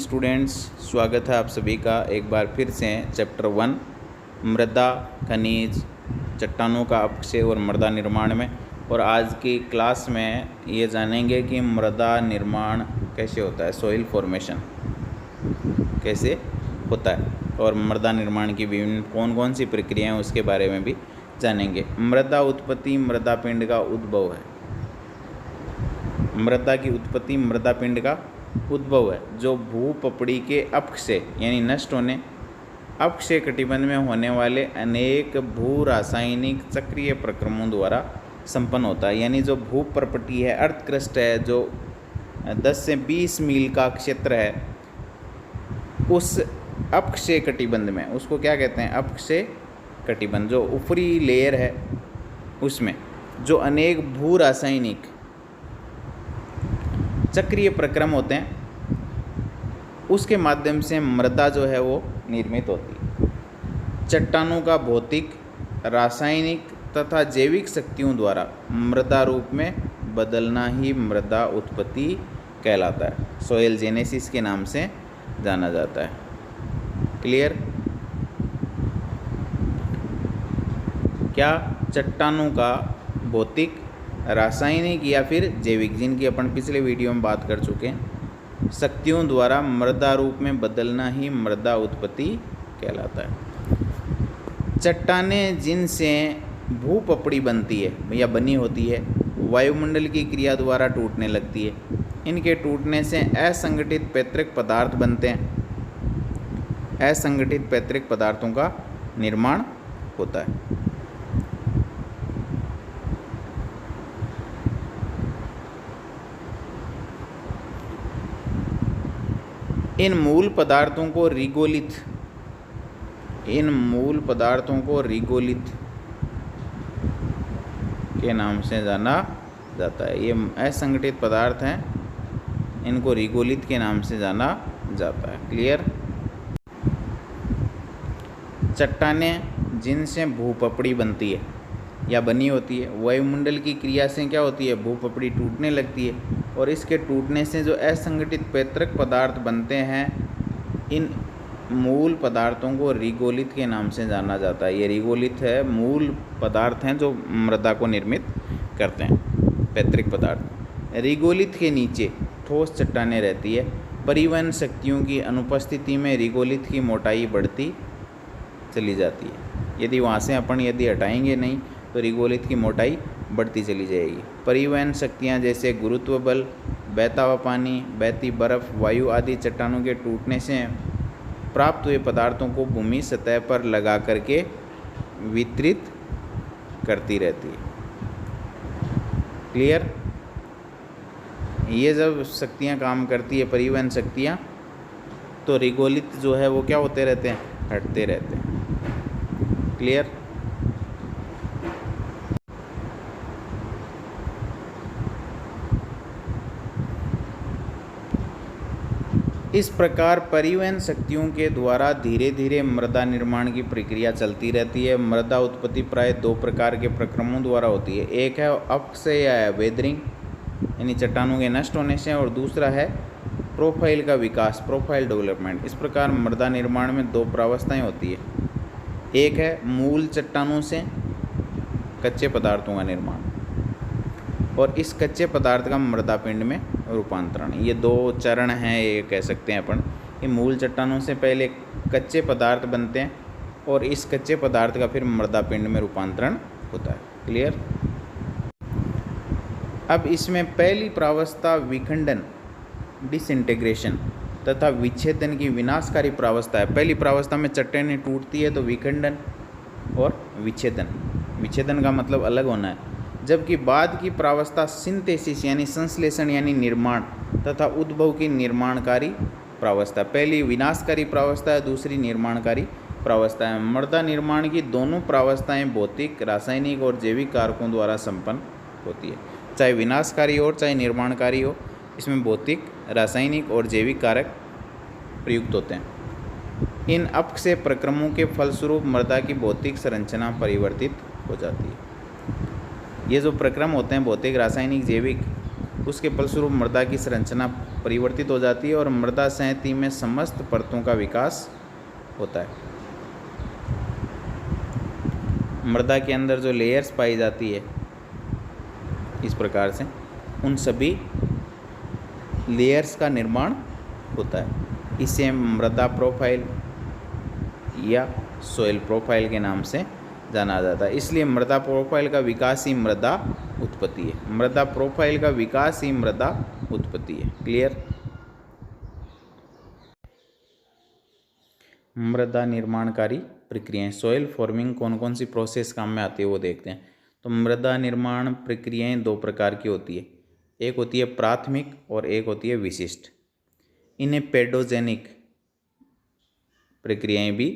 Students, स्वागत है आप सभी का एक बार फिर से चैप्टर 1 मृदा, खनिज, चट्टानों का अपक्षय और मृदा निर्माण में। और आज की क्लास में ये जानेंगे कि मृदा निर्माण कैसे होता है, सॉइल फॉर्मेशन कैसे होता है और मृदा निर्माण की विभिन्न कौन कौन सी प्रक्रियाएं हैं उसके बारे में भी जानेंगे। मृदा उत्पत्ति मृदा पिंड का उद्भव है। मृदा की उत्पत्ति मृदा पिंड का उद्भव है जो भूपपड़ी के अपक्षय यानी नष्ट होने, अपक्षय कटिबंध में होने वाले अनेक भू रासायनिक चक्रीय प्रक्रमों द्वारा संपन्न होता है। यानी जो भूपपड़ी है, अर्थ क्रस्ट है, जो 10 से 20 मील का क्षेत्र है, उस अपक्षय कटिबंध में, उसको क्या कहते हैं, अपक्षय कटिबंध, जो ऊपरी लेयर है उसमें जो अनेक भू रासायनिक चक्रीय प्रक्रम होते हैं, उसके माध्यम से मृदा जो है वो निर्मित होती है। चट्टानों का भौतिक, रासायनिक तथा जैविक शक्तियों द्वारा मृदा रूप में बदलना ही मृदा उत्पत्ति कहलाता है। सॉइल जेनेसिस के नाम से जाना जाता है। क्लियर? क्या चट्टानों का भौतिक, रासायनिक या फिर जैविक, जिनकी अपन पिछले वीडियो में बात कर चुके हैं, शक्तियों द्वारा मृदा रूप में बदलना ही मृदा उत्पत्ति कहलाता है। चट्टानें जिनसे भूपपड़ी बनती है या बनी होती है, वायुमंडल की क्रिया द्वारा टूटने लगती है। इनके टूटने से असंगठित पैतृक पदार्थ बनते हैं। असंगठित पैतृक पदार्थों का निर्माण होता है। इन मूल पदार्थों को रिगोलिथ के नाम से जाना जाता है। ये असंगठित पदार्थ हैं, इनको रिगोलिथ के नाम से जाना जाता है। क्लियर? चट्टानें जिनसे भूपपड़ी बनती है या बनी होती है, वायुमंडल की क्रिया से क्या होती है, भूपपड़ी टूटने लगती है और इसके टूटने से जो असंगठित पैतृक पदार्थ बनते हैं, इन मूल पदार्थों को रिगोलिथ के नाम से जाना जाता है। ये रिगोलिथ है, मूल पदार्थ हैं जो मृदा को निर्मित करते हैं, पैतृक पदार्थ। रिगोलिथ के नीचे ठोस चट्टानें रहती है। परिवहन शक्तियों की अनुपस्थिति में रिगोलिथ की मोटाई बढ़ती चली जाती है। यदि वहाँ से अपन हटाएंगे नहीं तो रिगोलिथ की मोटाई बढ़ती चली जाएगी। परिवहन शक्तियाँ जैसे गुरुत्व बल, बहता हुआ पानी, बहती बर्फ, वायु आदि चट्टानों के टूटने से प्राप्त हुए पदार्थों को भूमि सतह पर लगा करके वितरित करती रहती है। क्लियर? ये जब शक्तियाँ काम करती है, परिवहन शक्तियाँ, तो रिगोलिथ जो है वो क्या होते रहते हैं, हटते रहते हैं। क्लियर? इस प्रकार परिवहन शक्तियों के द्वारा धीरे धीरे मृदा निर्माण की प्रक्रिया चलती रहती है। मृदा उत्पत्ति प्राय 2 प्रकार के प्रक्रमों द्वारा होती है। एक है अपक्षय या वेदरिंग यानी चट्टानों के नष्ट होने से, और दूसरा है प्रोफाइल का विकास, प्रोफाइल डेवलपमेंट। इस प्रकार मृदा निर्माण में 2 प्रावस्थाएं होती है। एक है मूल चट्टानों से कच्चे पदार्थों का निर्माण, और इस कच्चे पदार्थ का मृदा पिंड में रूपांतरण। ये 2 चरण हैं, ये कह सकते हैं अपन। ये मूल चट्टानों से पहले कच्चे पदार्थ बनते हैं और इस कच्चे पदार्थ का फिर मृदा पिंड में रूपांतरण होता है। क्लियर? अब इसमें पहली प्रावस्था विखंडन, डिसइंटीग्रेशन तथा विच्छेदन की विनाशकारी प्रावस्था है। पहली प्रावस्था में चट्टानें टूटती है तो विखंडन और विच्छेदन, विच्छेदन का मतलब अलग होना है। जबकि बाद की प्रावस्था सिंथेसिस यानी संश्लेषण यानी निर्माण तथा उद्भव की निर्माणकारी प्रावस्था। पहली विनाशकारी प्रावस्था है, दूसरी निर्माणकारी प्रावस्था है। मृदा निर्माण की दोनों प्रावस्थाएं भौतिक, रासायनिक और जैविक कारकों द्वारा संपन्न होती है। चाहे विनाशकारी हो चाहे निर्माणकारी हो, इसमें भौतिक, रासायनिक और जैविक कारक प्रयुक्त होते हैं। इन अपक्षय प्रक्रमों के फलस्वरूप मृदा की भौतिक संरचना परिवर्तित हो जाती है। ये जो प्रक्रम होते हैं भौतिक, रासायनिक, जैविक, उसके फलस्वरूप मृदा की संरचना परिवर्तित हो जाती है और मृदा संहति में समस्त परतों का विकास होता है। मृदा के अंदर जो लेयर्स पाई जाती है इस प्रकार से, उन सभी लेयर्स का निर्माण होता है। इसे मृदा प्रोफाइल या सोइल प्रोफाइल के नाम से जाना जाता है। इसलिए मृदा प्रोफाइल का विकास ही मृदा उत्पत्ति है। मृदा प्रोफाइल का विकास ही मृदा उत्पत्ति है। क्लियर? मृदा निर्माणकारी प्रक्रियाएं, सॉइल फॉर्मिंग कौन कौन सी प्रोसेस काम में आती है वो देखते हैं। तो मृदा निर्माण प्रक्रियाएं दो प्रकार की होती है, एक होती है प्राथमिक और एक होती है विशिष्ट। इन्हें पेडोजेनिक प्रक्रियाएं भी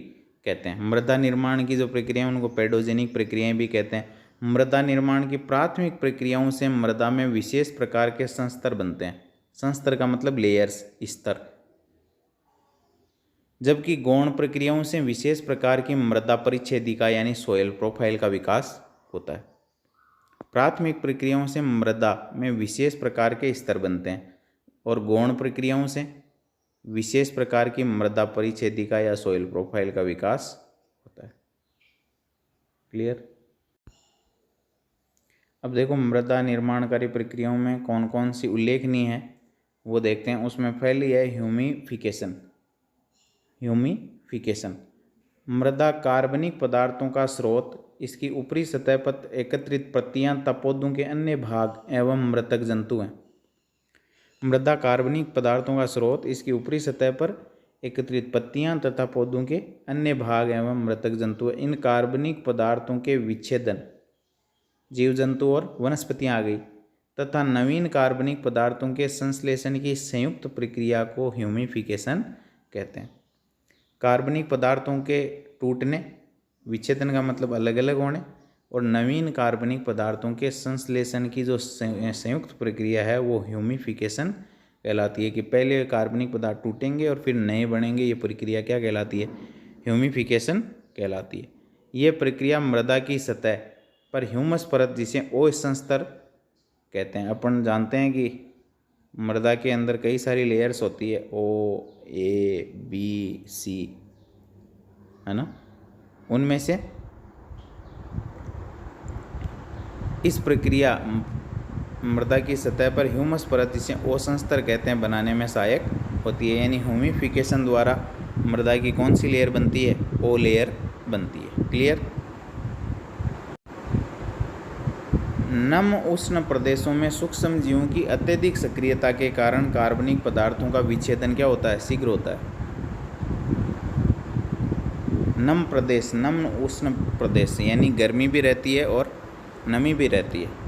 कहते हैं। मृदा निर्माण की जो प्रक्रिया है उनको पेडोजेनिक प्रक्रियाएं भी कहते हैं। मृदा निर्माण की प्राथमिक प्रक्रियाओं से मृदा में विशेष प्रकार के संस्तर बनते हैं। संस्तर का मतलब लेयर्स, स्तर। जबकि गौण प्रक्रियाओं से विशेष प्रकार की मृदा परिच्छेदिका यानी सोइल प्रोफाइल का विकास होता है। प्राथमिक प्रक्रियाओं से मृदा में विशेष प्रकार के स्तर बनते हैं और गौण प्रक्रियाओं से विशेष प्रकार की मृदा परिच्छेदिका या सोइल प्रोफाइल का विकास होता है। क्लियर? अब देखो मृदा निर्माणकारी प्रक्रियाओं में कौन कौन सी उल्लेखनीय है वो देखते हैं। उसमें पहली है ह्यूमिफिकेशन। ह्यूमिफिकेशन मृदा कार्बनिक पदार्थों का स्रोत, इसकी ऊपरी सतह पर एकत्रित पत्तियां तथा पौधों के अन्य भाग एवं मृतक जंतु हैं। मृदा कार्बनिक पदार्थों का स्रोत, इसकी ऊपरी सतह पर एकत्रित पत्तियां तथा पौधों के अन्य भाग एवं मृतक जंतु हैं। इन कार्बनिक पदार्थों के विच्छेदन, जीव जंतु और वनस्पतियां आ गई, तथा नवीन कार्बनिक पदार्थों के संश्लेषण की संयुक्त प्रक्रिया को ह्यूमिफिकेशन कहते हैं। कार्बनिक पदार्थों के टूटने, विच्छेदन का मतलब अलग अलग होने, और नवीन कार्बनिक पदार्थों के संश्लेषण की जो संयुक्त प्रक्रिया है वो ह्यूमिफिकेशन कहलाती है। कि पहले कार्बनिक पदार्थ टूटेंगे और फिर नए बनेंगे, ये प्रक्रिया क्या कहलाती है? ह्यूमिफिकेशन कहलाती है। ये प्रक्रिया मृदा की सतह पर ह्यूमस परत, जिसे ओ संस्तर कहते हैं। अपन जानते हैं कि मृदा के अंदर कई सारी लेयर्स होती है, ओ, ए, बी, सी, है ना। उनमें से इस प्रक्रिया मृदा की सतह पर ह्यूमस परत, जिसे ओ संस्तर कहते हैं, बनाने में सहायक होती है। यानी ह्यूमिफिकेशन द्वारा मृदा की कौन सी लेयर बनती है? ओ लेयर बनती है। क्लियर? नम उष्ण प्रदेशों में सूक्ष्म जीवों की अत्यधिक सक्रियता के कारण कार्बनिक पदार्थों का विच्छेदन क्या होता है? शीघ्र होता है। नम प्रदेश, नम उष्ण प्रदेश यानी गर्मी भी रहती है और नमी भी रहती है।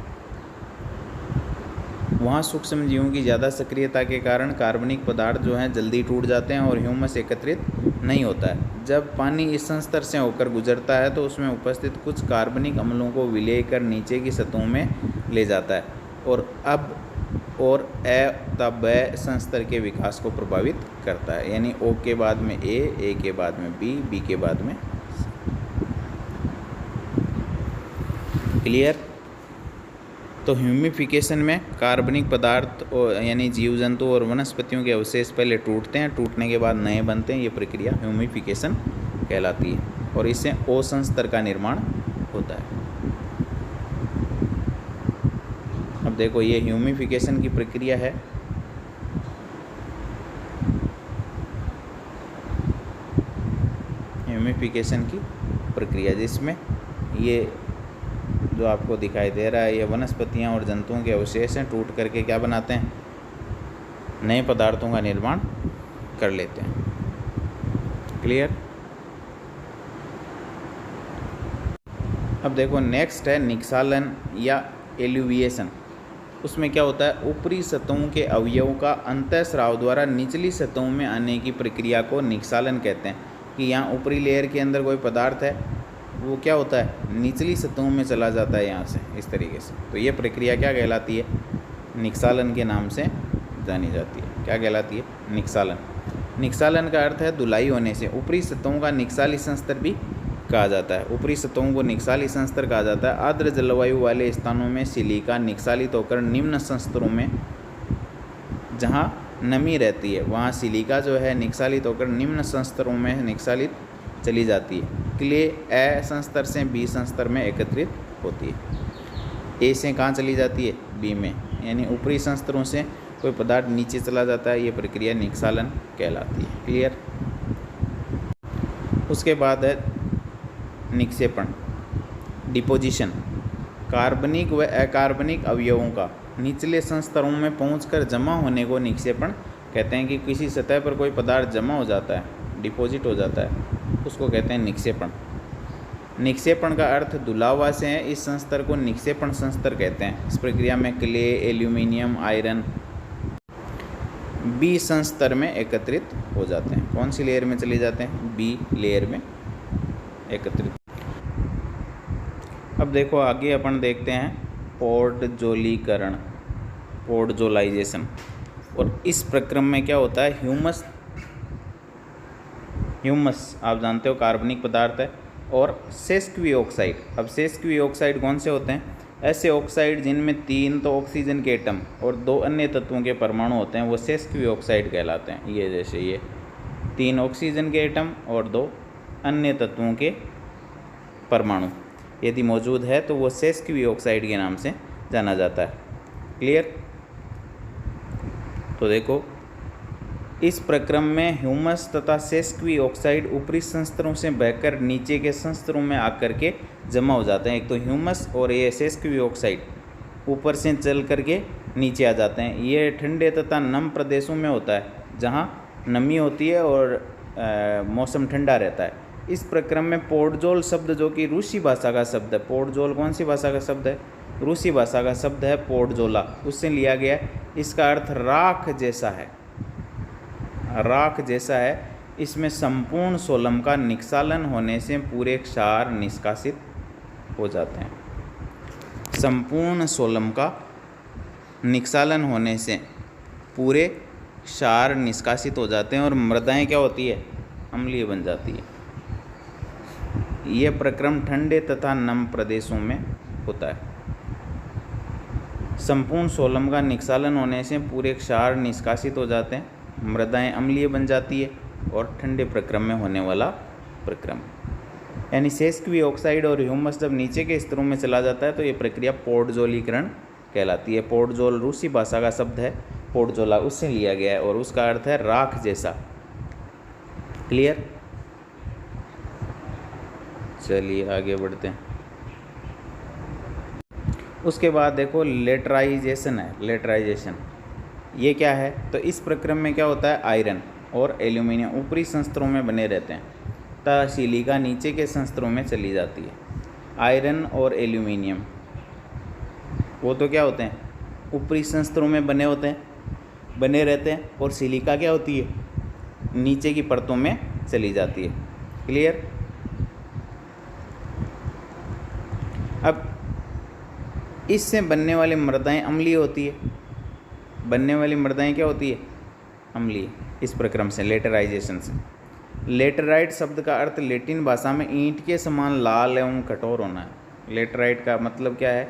वहाँ सूक्ष्म जीवों की ज़्यादा सक्रियता के कारण कार्बनिक पदार्थ जो हैं जल्दी टूट जाते हैं और ह्यूमस एकत्रित नहीं होता है। जब पानी इस संस्तर से होकर गुजरता है तो उसमें उपस्थित कुछ कार्बनिक अम्लों को विलय कर नीचे की सतहों में ले जाता है और तब संस्तर के विकास को प्रभावित करता है। यानी ओ के बाद में ए के बाद में बी, बी के बाद में। क्लियर? तो ह्यूमिफिकेशन में कार्बनिक पदार्थ यानी जीव जंतु और वनस्पतियों के अवशेष पहले टूटते हैं, टूटने के बाद नए बनते हैं। ये प्रक्रिया ह्यूमिफिकेशन कहलाती है और इससे ओ संस्तर का निर्माण होता है। अब देखो ये ह्यूमिफिकेशन की प्रक्रिया है। ह्यूमिफिकेशन की प्रक्रिया जिसमें ये जो आपको दिखाई दे रहा है ये वनस्पतियां और जंतुओं के अवशेष हैं, टूट करके क्या बनाते हैं? नए पदार्थों का निर्माण कर लेते हैं। क्लियर? अब देखो नेक्स्ट है निक्सालन या एल्यूविएशन। उसमें क्या होता है? ऊपरी सतहों के अवयवों का अंतःस्राव द्वारा निचली सतहों में आने की प्रक्रिया को निक्सालन कहते हैं। कि यहाँ ऊपरी लेयर के अंदर कोई पदार्थ है, वो क्या होता है? निचली सतहों में चला जाता है यहाँ से, इस तरीके से। तो ये प्रक्रिया क्या कहलाती है? निक्सालन के नाम से जानी जाती है। क्या कहलाती है? निक्सालन। निक्सालन का अर्थ है धुलाई होने से। ऊपरी सतहों का निक्साली संस्तर भी कहा जाता है। ऊपरी सतहों को निक्साली संस्तर कहा जाता है। आर्द्र जलवायु वाले स्थानों में सिलिका निक्सालित होकर निम्न संस्तरों में जहाँ नमी रहती है वहाँ सिलिका जो है निक्षालित होकर निम्न संस्तरों में निक्षालित चली जाती है। क्ले ए संस्तर से बी संस्तर में एकत्रित होती है। ए से कहाँ चली जाती है? बी में, यानी ऊपरी संस्तरों से कोई पदार्थ नीचे चला जाता है, ये प्रक्रिया निक्षालन कहलाती है। क्लियर। उसके बाद है निक्षेपण, डिपोजिशन। कार्बनिक व अकार्बनिक अवयवों का निचले संस्तरों में पहुंचकर जमा होने को निक्षेपण कहते हैं। कि किसी सतह पर कोई पदार्थ जमा हो जाता है, डिपॉजिट हो जाता है, उसको कहते हैं निक्षेपण। निक्षेपण का अर्थ धुलावा से है, इस संस्तर को निक्षेपण संस्तर कहते हैं। इस प्रक्रिया में क्ले, एल्यूमिनियम, आयरन बी संस्तर में एकत्रित हो जाते हैं। कौन सी लेयर में चले जाते हैं? बी लेयर में एकत्रित। अब देखो आगे अपन देखते हैं पोर्टजोलीकरण, पोर्टजोलाइजेशन। और इस प्रक्रम में क्या होता है? ह्यूमस आप जानते हो कार्बनिक पदार्थ है, और सेस्क्वी ऑक्साइड। अब सेस्क्वी ऑक्साइड कौन से होते हैं? ऐसे ऑक्साइड जिनमें 3 तो ऑक्सीजन के एटम और 2 अन्य तत्वों के परमाणु होते हैं, वो सेस्क्वी ऑक्साइड कहलाते हैं। ये जैसे ये 3 ऑक्सीजन के एटम और 2 अन्य तत्वों के परमाणु यदि मौजूद है तो वो सेस्क्वी ऑक्साइड के नाम से जाना जाता है। क्लियर। तो देखो इस प्रक्रम में ह्यूमस तथा सेस्क्वी ऑक्साइड ऊपरी संस्तरों से बहकर नीचे के संस्तरों में आकर के जमा हो जाते हैं। एक तो ह्यूमस और ये सेस्क्वी ऑक्साइड ऊपर से चल करके नीचे आ जाते हैं। ये ठंडे तथा नम प्रदेशों में होता है जहाँ नमी होती है और मौसम ठंडा रहता है। इस प्रक्रम में पोर्टजोल शब्द जो कि रूसी भाषा का शब्द है, पोर्टजोल कौन सी भाषा का शब्द है? रूसी भाषा का शब्द है पोर्टजोला, उससे लिया गया है। इसका अर्थ राख जैसा है, राख जैसा है। इसमें संपूर्ण सोलम का निक्षालन होने से पूरे क्षार निष्कासित हो जाते हैं। संपूर्ण सोलम का निक्षालन होने से पूरे क्षार निष्कासित हो जाते हैं और मृदाएं क्या होती है? अम्लीय बन जाती है। यह प्रक्रम ठंडे तथा नम प्रदेशों में होता है। संपूर्ण सोलम का निक्षालन होने से पूरे क्षार निष्कासित हो जाते हैं, मृदाएं अम्लीय बन जाती है और ठंडे प्रक्रम में होने वाला प्रक्रम। यानी सेस्क्वी ऑक्साइड और ह्यूमस जब नीचे के स्तरों में चला जाता है तो ये प्रक्रिया पोर्टजोलीकरण कहलाती है। पोर्टजोल रूसी भाषा का शब्द है, पोर्टजोला उससे लिया गया है और उसका अर्थ है राख जैसा। क्लियर। चलिए आगे बढ़ते हैं। उसके बाद देखो लेटराइजेशन है। लेटराइजेशन ये क्या है? तो इस प्रक्रम में क्या होता है? आयरन और एल्यूमिनियम ऊपरी संस्तरों में बने रहते हैं तथा सिलिका नीचे के संस्तरों में चली जाती है। आयरन और एल्यूमिनियम वो तो क्या होते हैं? ऊपरी संस्तरों में बने होते हैं, बने रहते हैं, और सिलिका क्या होती है? नीचे की परतों में चली जाती है। क्लियर। अब इससे बनने वाली मृदाएं अम्लीय होती है। बनने वाली मृदाएं क्या होती है? अम्लीय। इस प्रक्रम से, लेटराइजेशन से। लेटराइट शब्द का अर्थ लैटिन भाषा में ईंट के समान लाल एवं कठोर होना है। लेटराइट का मतलब क्या है?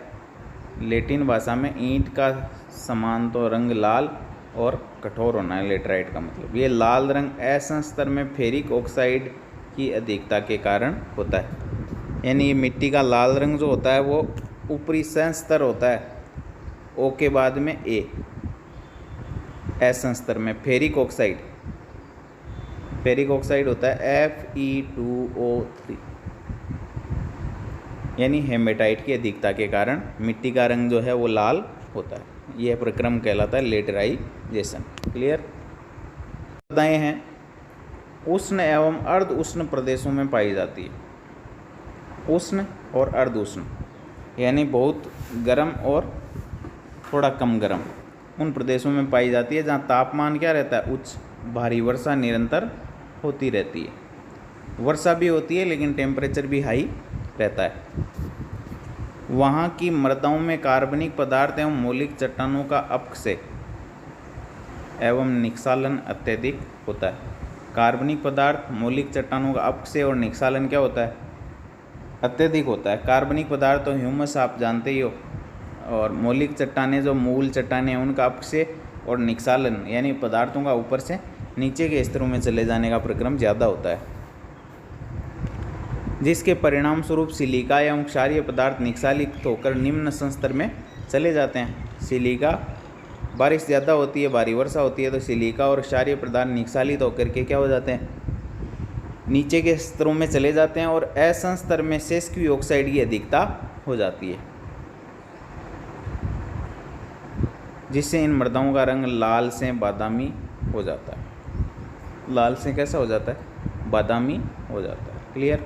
लैटिन भाषा में ईंट का समान तो रंग लाल और कठोर होना है लेटराइट का मतलब। ये लाल रंग असंस्तर में फेरिक ऑक्साइड की अधिकता के कारण होता है। यानी ये मिट्टी का लाल रंग जो होता है वो ऊपरी संस्तर होता है, ओ के बाद में ए, संस्तर में फेरिक ऑक्साइड, फेरिक ऑक्साइड होता है Fe2O3, यानी हेमेटाइट की अधिकता के कारण मिट्टी का रंग जो है वो लाल होता है। यह प्रक्रम कहलाता है लेटराइजेशन। क्लियर। मृदाएं हैं उष्ण एवं अर्ध उष्ण प्रदेशों में पाई जाती है। उष्ण और अर्ध उष्ण यानी बहुत गर्म और थोड़ा कम गर्म उन प्रदेशों में पाई जाती है जहाँ तापमान क्या रहता है? उच्च। भारी वर्षा निरंतर होती रहती है। वर्षा भी होती है लेकिन टेम्परेचर भी हाई रहता है। वहाँ की मृदाओं में कार्बनिक पदार्थ एवं मौलिक चट्टानों का अपक्षय एवं निक्षालन अत्यधिक होता है। कार्बनिक पदार्थ, मौलिक चट्टानों का अपक्षय और निक्षालन क्या होता है? अत्यधिक होता है। कार्बनिक पदार्थ तो ह्यूमस आप जानते ही हो, और मौलिक चट्टानें जो मूल चट्टानें हैं उनका अपक्षय और निक्षालन यानी पदार्थों का ऊपर से नीचे के स्तरों में चले जाने का प्रक्रम ज़्यादा होता है, जिसके परिणाम स्वरूप सिलिका एवं क्षारीय पदार्थ निक्षालित होकर निम्न संस्तर में चले जाते हैं। सिलिका बारिश ज़्यादा होती है, भारी वर्षा होती है, तो सिलिका और क्षारीय पदार्थ निक्षालित होकर के क्या हो जाते हैं, नीचे के स्तरों में चले जाते हैं और असंस्तर में शेष की ऑक्साइड की अधिकता हो जाती है, जिससे इन मृदाओं का रंग लाल से बादामी हो जाता है। लाल से कैसा हो जाता है, बादामी हो जाता है। क्लियर।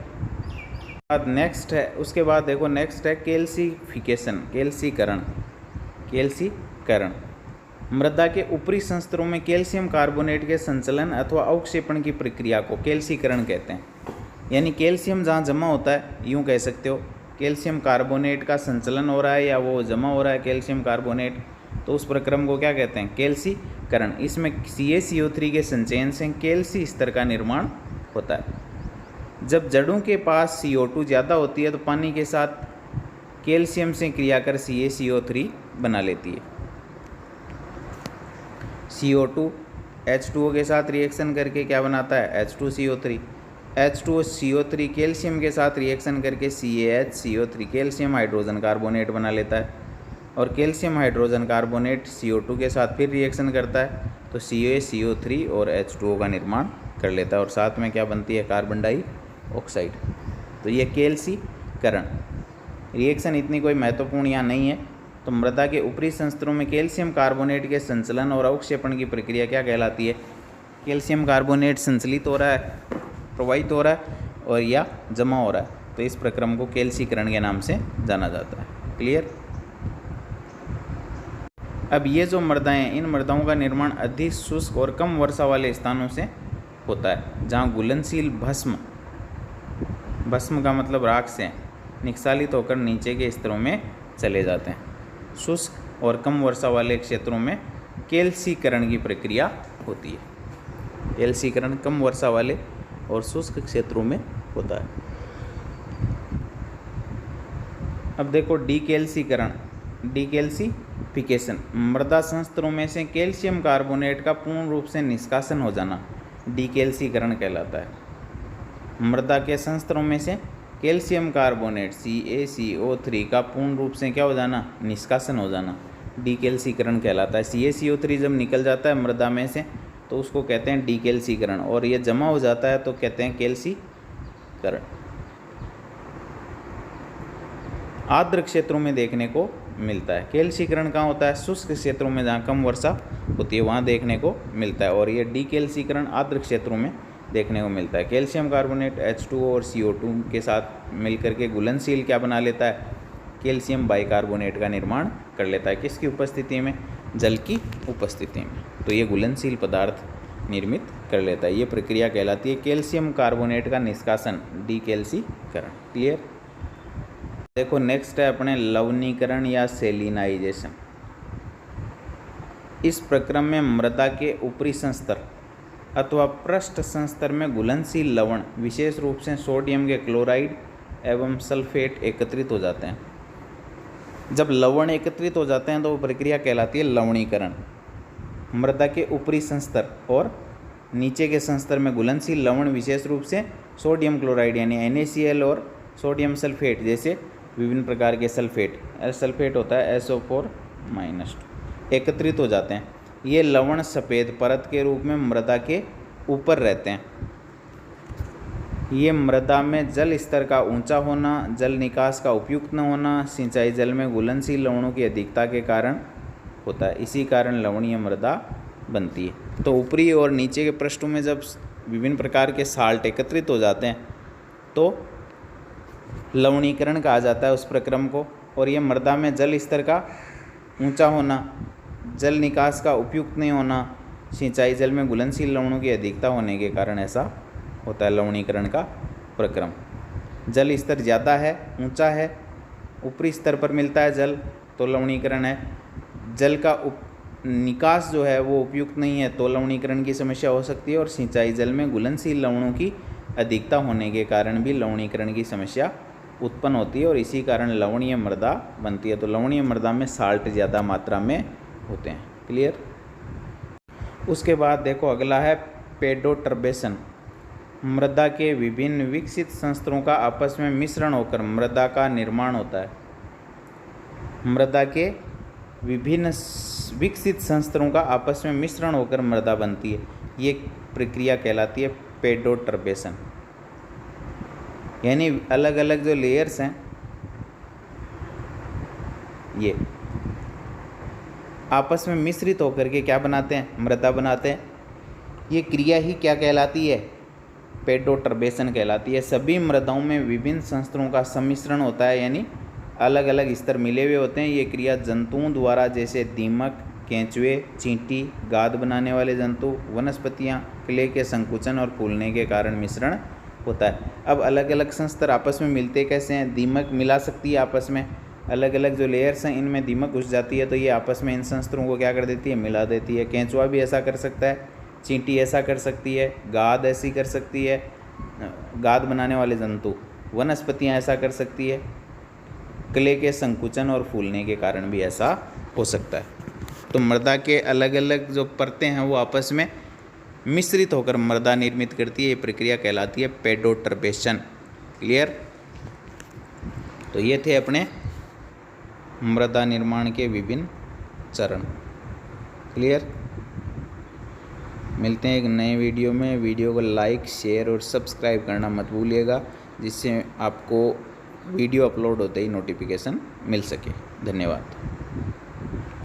बाद नेक्स्ट है, उसके बाद देखो नेक्स्ट है कैल्सिफिकेशन, कैल्सीकरण। कैल्सीकरण मृदा के ऊपरी संस्तरों में कैल्शियम कार्बोनेट के संचलन अथवा अवक्षेपण की प्रक्रिया को कैल्सीकरण कहते हैं। यानी कैल्शियम जहाँ जमा होता है, यूँ कह सकते हो कैल्शियम कार्बोनेट का संचलन हो रहा है या वो जमा हो रहा है कैल्शियम कार्बोनेट, तो उस प्रक्रम को क्या कहते हैं, कैल्सीकरण। इसमें CaCO3 के संचयन से कैल्सी स्तर का निर्माण होता है। जब जड़ों के पास CO2 ज़्यादा होती है तो पानी के साथ कैल्शियम से क्रिया कर CaCO3 बना लेती है। CO2 H2O के साथ रिएक्शन करके क्या बनाता है, H2CO3। H2CO3 कैल्शियम के साथ रिएक्शन करके CaHCO3 कैल्शियम हाइड्रोजन कार्बोनेट बना लेता है, और कैल्शियम हाइड्रोजन कार्बोनेट CO2 के साथ फिर रिएक्शन करता है तो CaCO3 और H2O का निर्माण कर लेता है, और साथ में क्या बनती है, कार्बन डाइऑक्साइड। तो ये कैल्सीकरण रिएक्शन इतनी कोई महत्वपूर्ण यहाँ नहीं है। तो मृदा के ऊपरी संस्तरों में कैल्शियम कार्बोनेट के संचलन और अवक्षेपण की प्रक्रिया क्या कहलाती है, कैल्शियम कार्बोनेट संचलित हो रहा है, प्रवाहित हो रहा है और या जमा हो रहा है, तो इस प्रक्रम को कैल्सीकरण के नाम से जाना जाता है। क्लियर। अब ये जो मृदाएं हैं, इन मृदाओं का निर्माण अधिक शुष्क और कम वर्षा वाले स्थानों से होता है, जहाँ घुलनशील भस्म का मतलब राख से निक्षालित होकर नीचे के स्तरों में चले जाते हैं। शुष्क और कम वर्षा वाले क्षेत्रों में कैल्सीकरण की प्रक्रिया होती है। कैल्सीकरण कम वर्षा वाले और शुष्क क्षेत्रों में होता है। अब देखो डीकैल्सीकरण, डीकैल्सिफिकेशन मृदा संस्तरों में से कैल्शियम कार्बोनेट का पूर्ण रूप से निष्कासन हो जाना डीकैल्सीकरण कहलाता है। मृदा के संस्तरों में से कैल्शियम कार्बोनेट CaCO3 का पूर्ण रूप से क्या हो जाना, निष्कासन हो जाना, डीकैल्सीकरण कहलाता है। CaCO3 जब निकल जाता है मृदा में से तो उसको कहते हैं डीकैल्सीकरण, और ये जमा हो जाता है तो कहते हैं कैल्सीकरण। आर्द्र क्षेत्रों में देखने को मिलता है। कैल्सीकरण कहाँ होता है, शुष्क क्षेत्रों में जहाँ कम वर्षा होती है वहाँ देखने को मिलता है, और ये डीकैल्सीकरण आर्द्र क्षेत्रों में देखने को मिलता है। कैल्शियम कार्बोनेट H2O और CO2 के साथ मिलकर के घुलनशील क्या बना लेता है, कैल्शियम बाइकार्बोनेट का निर्माण कर लेता है। किसकी उपस्थिति में, जल की उपस्थिति में। तो ये घुलनशील पदार्थ निर्मित कर लेता है। ये प्रक्रिया कहलाती है कैल्शियम कार्बोनेट का निष्कासन, डीकैल्सीकरण। क्लियर। देखो नेक्स्ट है अपने लवणीकरण या सेलिनाइजेशन। इस प्रक्रम में मृदा के ऊपरी संस्तर अथवा पृष्ठ संस्तर में घुलनशील लवण विशेष रूप से सोडियम के क्लोराइड एवं सल्फेट एकत्रित हो जाते हैं। जब लवण एकत्रित हो जाते हैं तो वो प्रक्रिया कहलाती है लवणीकरण। मृदा के ऊपरी संस्तर और नीचे के संस्तर में घुलनशील लवण विशेष रूप से सोडियम क्लोराइड यानी NaCl और सोडियम सल्फेट जैसे विभिन्न प्रकार के सल्फेट, सल्फेट होता है SO4-2, एकत्रित हो जाते हैं। ये लवण सफ़ेद परत के रूप में मृदा के ऊपर रहते हैं। ये मृदा में जल स्तर का ऊंचा होना, जल निकास का उपयुक्त न होना, सिंचाई जल में घुलनशील लवणों की अधिकता के कारण होता है। इसी कारण लवणीय मृदा बनती है। तो ऊपरी और नीचे के पृष्ठों में जब विभिन्न प्रकार के साल्ट एकत्रित हो जाते हैं तो लवणीकरण कहा जाता है उस प्रक्रम को। और ये मृदा में जल स्तर का ऊंचा होना, जल निकास का उपयुक्त नहीं होना, सिंचाई जल में घुलनशील लवणों की अधिकता होने के कारण ऐसा होता है लवणीकरण का प्रक्रम। जल स्तर ज़्यादा है, ऊंचा है, ऊपरी स्तर पर मिलता है जल तो लवणीकरण है। जल का निकास जो है वो उपयुक्त नहीं है तो लवणीकरण की समस्या हो सकती है। और सिंचाई जल में घुलनशील लवणों की अधिकता होने के कारण भी लवणीकरण की समस्या उत्पन्न होती है और इसी कारण लवणीय मृदा बनती है। तो लवणीय मृदा में साल्ट ज़्यादा मात्रा में होते हैं। क्लियर। उसके बाद देखो अगला है पेडोटर्बेशन। मृदा के विभिन्न विकसित संस्तरों का आपस में मिश्रण होकर मृदा का निर्माण होता है। मृदा के विभिन्न विकसित संस्तरों का आपस में मिश्रण होकर मृदा बनती है, ये प्रक्रिया कहलाती है पेडोटर्बेशन। यानी अलग अलग जो लेयर्स हैं ये आपस में मिश्रित होकर के क्या बनाते हैं, मृदा बनाते हैं। ये क्रिया ही क्या कहलाती है, पेडोटर्बेशन कहलाती है। सभी मृदाओं में विभिन्न संस्तरों का सम्मिश्रण होता है, यानी अलग अलग स्तर मिले हुए होते हैं। ये क्रिया जंतुओं द्वारा, जैसे दीमक, केंचुए, चींटी, गाद बनाने वाले जंतु, वनस्पतियाँ, क्ले के संकुचन और फूलने के कारण मिश्रण होता है। अब अलग अलग संस्तर आपस में मिलते कैसे हैं, दीमक मिला सकती है आपस में, अलग अलग जो लेयर्स हैं इनमें दीमक घुस जाती है तो ये आपस में इन संस्तरों को क्या कर देती है, मिला देती है। केंचुआ भी ऐसा कर सकता है, चींटी ऐसा कर सकती है, गाद ऐसी कर सकती है, गाद बनाने वाले जंतु, वनस्पतियाँ ऐसा कर सकती है, क्ले के संकुचन और फूलने के कारण भी ऐसा हो सकता है। तो मृदा के अलग अलग जो परतें हैं वो आपस में मिश्रित होकर मृदा निर्मित करती है, ये प्रक्रिया कहलाती है पेडोटर्बेशन। क्लियर। तो ये थे अपने मृदा निर्माण के विभिन्न चरण। क्लियर। मिलते हैं एक नए वीडियो में। वीडियो को लाइक, शेयर और सब्सक्राइब करना मत भूलिएगा, जिससे आपको वीडियो अपलोड होते ही नोटिफिकेशन मिल सके। धन्यवाद।